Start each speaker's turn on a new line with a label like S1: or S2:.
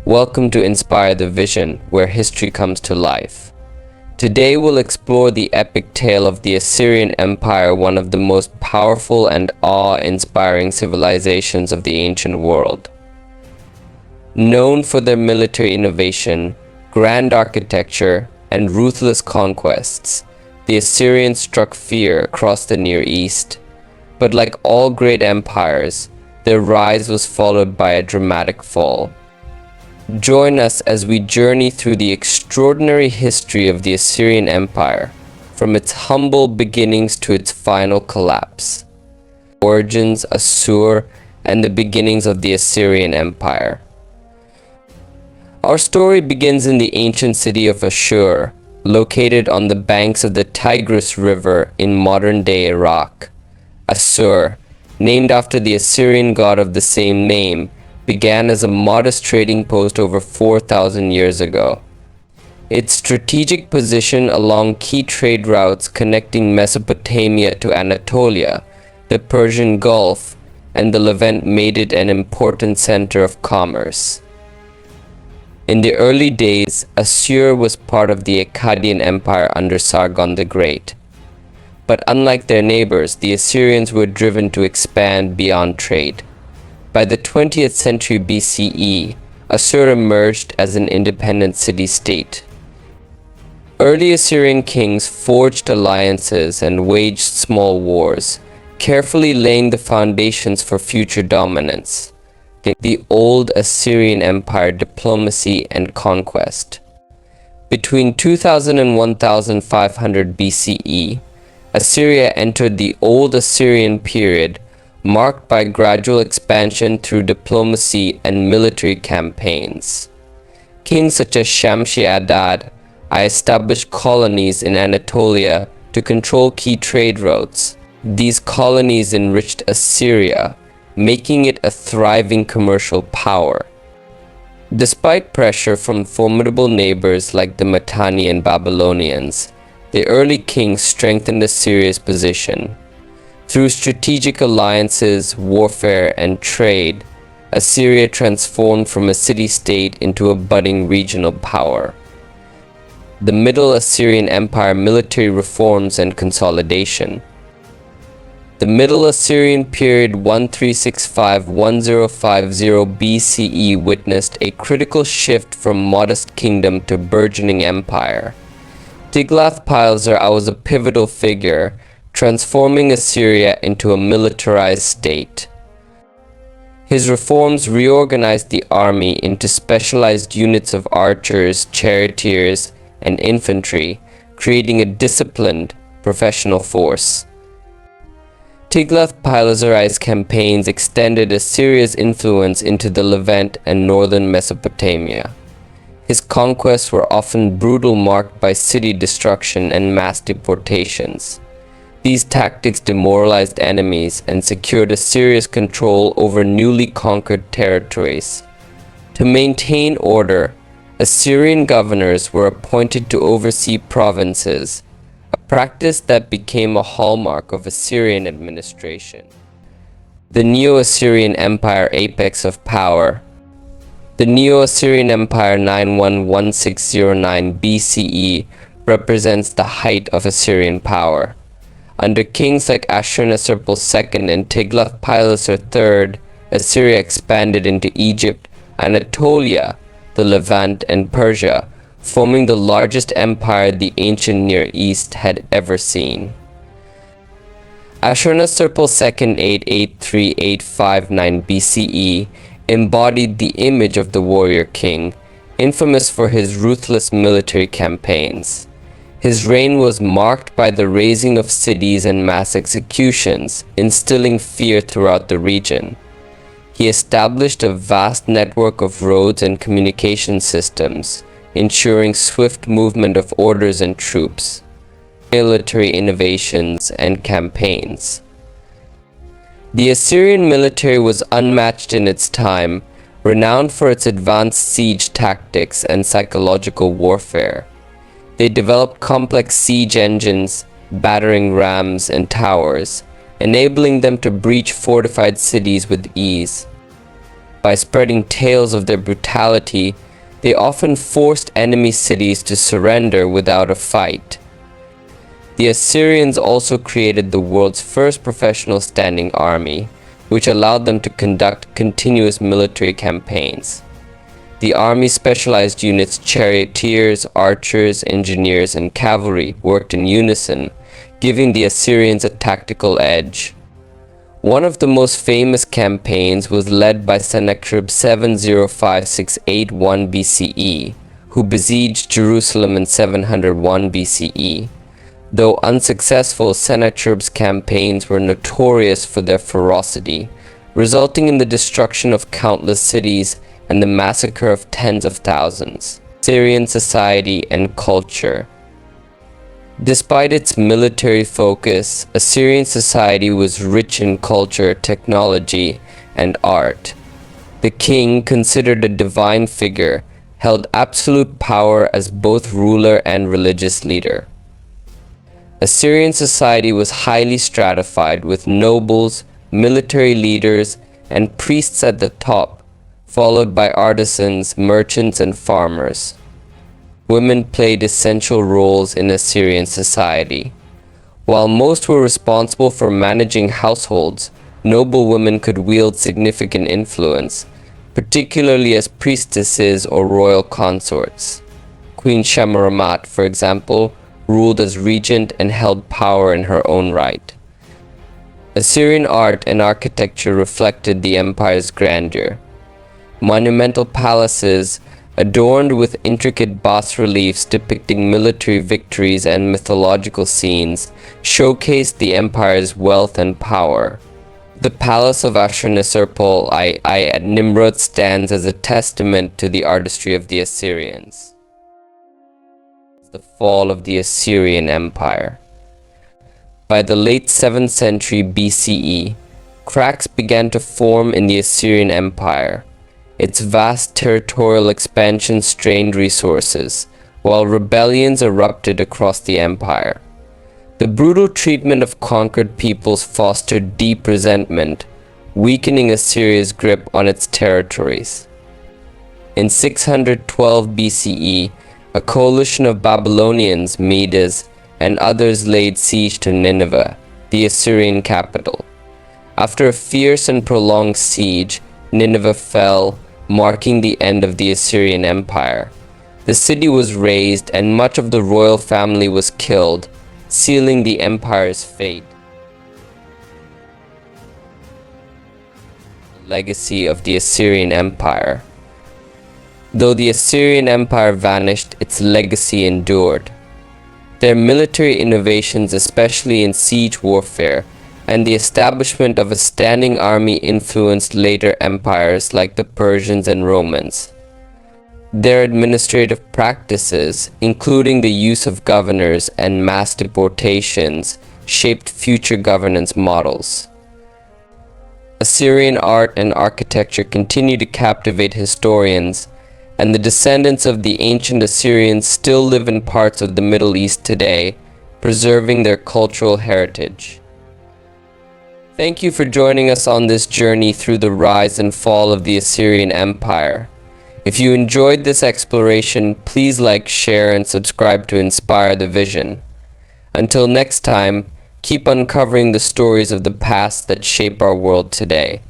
S1: Welcome to Inspire the Vision, where history comes to life. Today we'll explore the epic tale of the Assyrian Empire, one of the most powerful and awe-inspiring civilizations of the ancient world. Known for their military innovation, grand architecture, and ruthless conquests, the Assyrians struck fear across the Near East. But like all great empires, their rise was followed by a dramatic fall. Join us as we journey through the extraordinary history of the Assyrian Empire, from its humble beginnings to its final collapse. Origins, Assur, and the beginnings of the Assyrian Empire. Our story begins in the ancient city of Assur, located on the banks of the Tigris River in modern-day Iraq. Assur, named after the Assyrian god of the same name, began as a modest trading post over 4,000 years ago. Its strategic position along key trade routes connecting Mesopotamia to Anatolia, the Persian Gulf, and the Levant made it an important center of commerce. In the early days, Assur was part of the Akkadian Empire under Sargon the Great. But unlike their neighbors, the Assyrians were driven to expand beyond trade. By the 20th century BCE, Assur emerged as an independent city-state. Early Assyrian kings forged alliances and waged small wars, carefully laying the foundations for future dominance. The Old Assyrian Empire diplomacy and conquest. Between 2000 and 1500 BCE, Assyria entered the Old Assyrian period, marked by gradual expansion through diplomacy and military campaigns. Kings such as Shamshi-Adad established colonies in Anatolia to control key trade routes. These colonies enriched Assyria, making it a thriving commercial power. Despite pressure from formidable neighbors like the Mitanni and Babylonians, the early kings strengthened Assyria's position. Through strategic alliances, warfare, and trade, Assyria transformed from a city-state into a budding regional power. The Middle Assyrian Empire military reforms and consolidation. The Middle Assyrian period 1365-1050 BCE witnessed a critical shift from modest kingdom to burgeoning empire. Tiglath-Pileser was a pivotal figure, transforming Assyria into a militarized state. His reforms reorganized the army into specialized units of archers, charioteers, and infantry, creating a disciplined, professional force. Tiglath-Pileser's campaigns extended Assyria's influence into the Levant and northern Mesopotamia. His conquests were often brutal, marked by city destruction and mass deportations. These tactics demoralized enemies and secured Assyria's control over newly conquered territories. To maintain order, Assyrian governors were appointed to oversee provinces, a practice that became a hallmark of Assyrian administration. The Neo-Assyrian Empire apex of power. The Neo-Assyrian Empire 911609 BCE represents the height of Assyrian power. Under kings like Ashurnasirpal II and Tiglath-Pileser III, Assyria expanded into Egypt, Anatolia, the Levant, and Persia, forming the largest empire the ancient Near East had ever seen. Ashurnasirpal II 883859 BCE embodied the image of the warrior king, infamous for his ruthless military campaigns. His reign was marked by the razing of cities and mass executions, instilling fear throughout the region. He established a vast network of roads and communication systems, ensuring swift movement of orders and troops. Military innovations and campaigns. The Assyrian military was unmatched in its time, renowned for its advanced siege tactics and psychological warfare. They developed complex siege engines, battering rams, and towers, enabling them to breach fortified cities with ease. By spreading tales of their brutality, they often forced enemy cities to surrender without a fight. The Assyrians also created the world's first professional standing army, which allowed them to conduct continuous military campaigns. The army's specialized units, charioteers, archers, engineers, and cavalry worked in unison, giving the Assyrians a tactical edge. One of the most famous campaigns was led by Sennacherib 705-681 BCE, who besieged Jerusalem in 701 BCE. Though unsuccessful, Sennacherib's campaigns were notorious for their ferocity, resulting in the destruction of countless cities and the massacre of tens of thousands. Assyrian society and culture. Despite its military focus, Assyrian society was rich in culture, technology, and art. The king, considered a divine figure, held absolute power as both ruler and religious leader. Assyrian society was highly stratified, with nobles, military leaders, and priests at the top, followed by artisans, merchants, and farmers. Women played essential roles in Assyrian society. While most were responsible for managing households, noble women could wield significant influence, particularly as priestesses or royal consorts. Queen Shamaramat, for example, ruled as regent and held power in her own right. Assyrian art and architecture reflected the empire's grandeur. Monumental palaces, adorned with intricate bas-reliefs depicting military victories and mythological scenes, showcased the empire's wealth and power. The palace of Ashur-nisir-pal-I at Nimrud stands as a testament to the artistry of the Assyrians. The fall of the Assyrian Empire. By the late 7th century BCE, cracks began to form in the Assyrian Empire. Its vast territorial expansion strained resources, while rebellions erupted across the empire. The brutal treatment of conquered peoples fostered deep resentment, weakening Assyria's grip on its territories. In 612 BCE, a coalition of Babylonians, Medes, and others laid siege to Nineveh, the Assyrian capital. After a fierce and prolonged siege, Nineveh fell, marking the end of the Assyrian Empire. The city was razed and much of the royal family was killed, sealing the empire's fate. Legacy of the Assyrian Empire. Though the Assyrian Empire vanished, its legacy endured. Their military innovations, especially in siege warfare, and the establishment of a standing army influenced later empires like the Persians and Romans. Their administrative practices, including the use of governors and mass deportations, shaped future governance models. Assyrian art and architecture continue to captivate historians, and the descendants of the ancient Assyrians still live in parts of the Middle East today, preserving their cultural heritage. Thank you for joining us on this journey through the rise and fall of the Assyrian Empire. If you enjoyed this exploration, please like, share, and subscribe to inspire the vision. Until next time, keep uncovering the stories of the past that shape our world today.